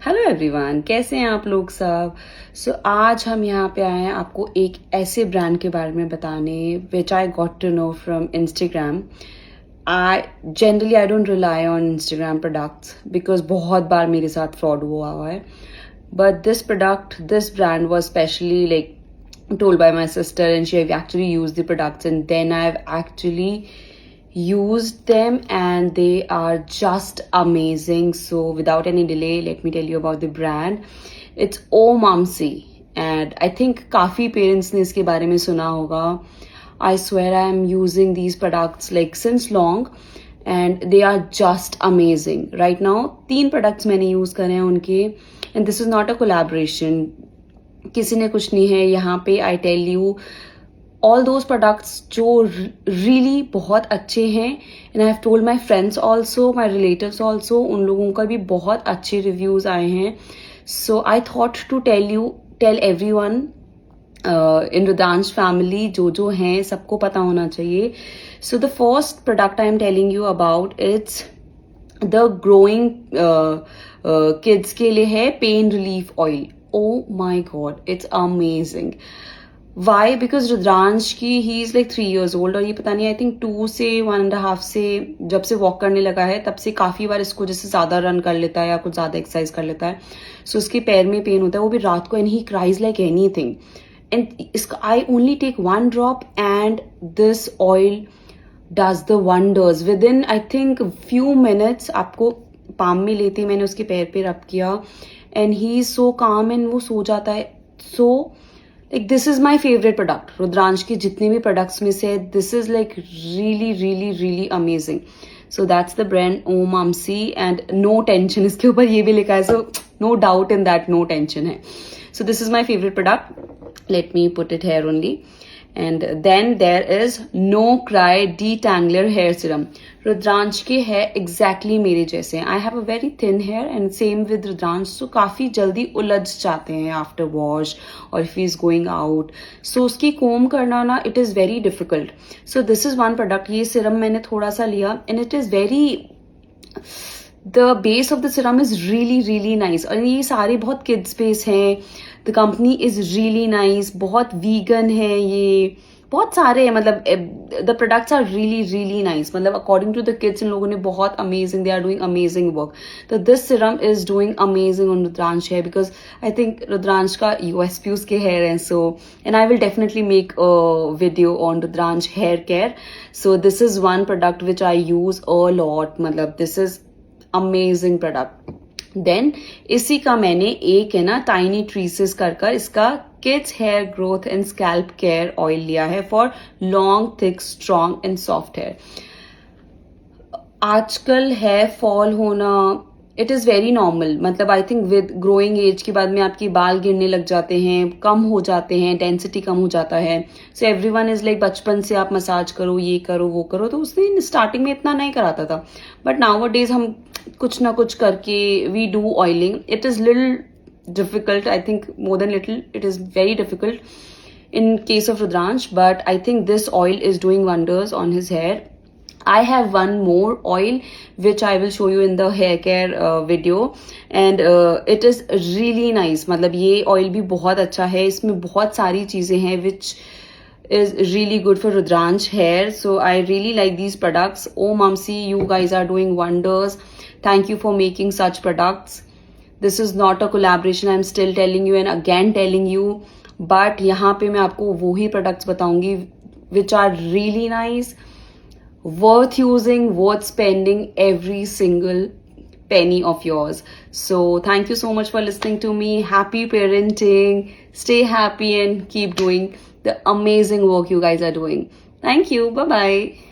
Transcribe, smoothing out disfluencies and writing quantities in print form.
Hello everyone, कैसे हैं आप लोग सब। आज हम यहाँ पे आए हैं आपको एक ऐसे ब्रांड के बारे में बताने which I got to know from Instagram. I don't rely on Instagram products because बहुत बार मेरे साथ फ्रॉड हुआ है। But this brand was specially like told by my sister, and she have actually used the products, and then I've actually used them and they are just amazing. So without any delay, let me tell you about the brand. It's Omamsi, and I think काफी parents ने इसके बारे में सुना होगा. I swear I am using these products like since long and they are just amazing. Right now 3 products मैंने use करे हैं उनके, and this is not a collaboration. किसी ने कुछ नहीं है यहाँ पे. I tell you all those products जो रियली बहुत अच्छे हैं, and I have told my friends also, my relatives also, उन लोगों का भी बहुत अच्छे रिव्यूज आए हैं. So I thought to tell everyone in Rudransh family, जो हैं सबको पता होना चाहिए. So the first product I am telling you about, it's the growing kids के लिए है pain relief oil. Oh my god, it's amazing. Why? Because Rudransh की he is like 3 years old, और ये पता नहीं I think 2 से 1.5 से जब से वॉक करने लगा है तब से काफी बार इसको जैसे ज्यादा रन कर लेता है या कुछ ज्यादा एक्सरसाइज कर लेता है, सो उसके पैर में पेन होता है, वो भी रात को, and he cries like anything. And इसका I only take 1 drop and this oil does the wonders. Within I think few minutes आपको पाम में लेते, मैंने उसके पैर पे रब किया and he is so calm and वो सो जाता है. So like this is my favorite product. Rudransh के जितने भी products में से this is like really amazing. So that's the brand Omamsi, and no tension इसके ऊपर ये भी लिखा है, so no doubt in that, no tension है. So this is my favorite product. Let me put it here only. And then there is No Cry Detangler Hair Serum. Rudransh के है exactly मेरे जैसे. I have a very thin hair and same with Rudransh, so काफी जल्दी उलझ जाते हैं after wash or if he is going out. So उसकी comb करना ना, it is very difficult. So this is one product. ये serum मैंने थोड़ा सा लिया and it is very, the base of the serum is really nice. और ये सारे बहुत kids base हैं. The company is really nice. बहुत vegan है ये, बहुत सारे हैं, मतलब the products are really nice. मतलब according to the kids इन लोगों ने बहुत amazing, they are doing amazing work. So this serum is doing amazing on Rudransh hair because I think Rudransh का USP उसके hair हैं. So and I will definitely make a video on Rudransh hair care. So this is one product which I use a lot. मतलब this is amazing product. Then इसी का मैंने एक है ना टाइनी ट्रीसेस कर इसका kids hair growth and scalp care oil लिया है for long thick strong and soft hair. आजकल हेयर फॉल होना इट इज़ वेरी नॉर्मल. मतलब I think with growing age के बाद में आपकी बाल गिरने लग जाते हैं, कम हो जाते हैं, डेंसिटी कम हो जाता है. सो एवरीवन इज लाइक बचपन से आप मसाज करो, ये करो, वो करो. तो उसने स्टार्टिंग में इतना नहीं कराता था, बट नाउ डेज हम कुछ ना कुछ करके we do oiling. It is little difficult, I think more than little, it is very difficult in case of Rudransh, but I think this oil is doing wonders on his hair. I have one more oil which I will show you in the hair care video, and it is really nice. मतलब ये oil भी बहुत अच्छा है, इसमें बहुत सारी चीजें हैं which is really good for Rudransh hair. So I really like these products. Omamsi, you guys are doing wonders. Thank you for making such products. This is not a collaboration, I'm still telling you and again telling you, but यहाँ पे मैं आपको वो ही products बताऊंगी which are really nice, worth using, worth spending every single penny of yours. So thank you so much for listening to me. Happy parenting, stay happy and keep doing the amazing work you guys are doing. Thank you, bye bye.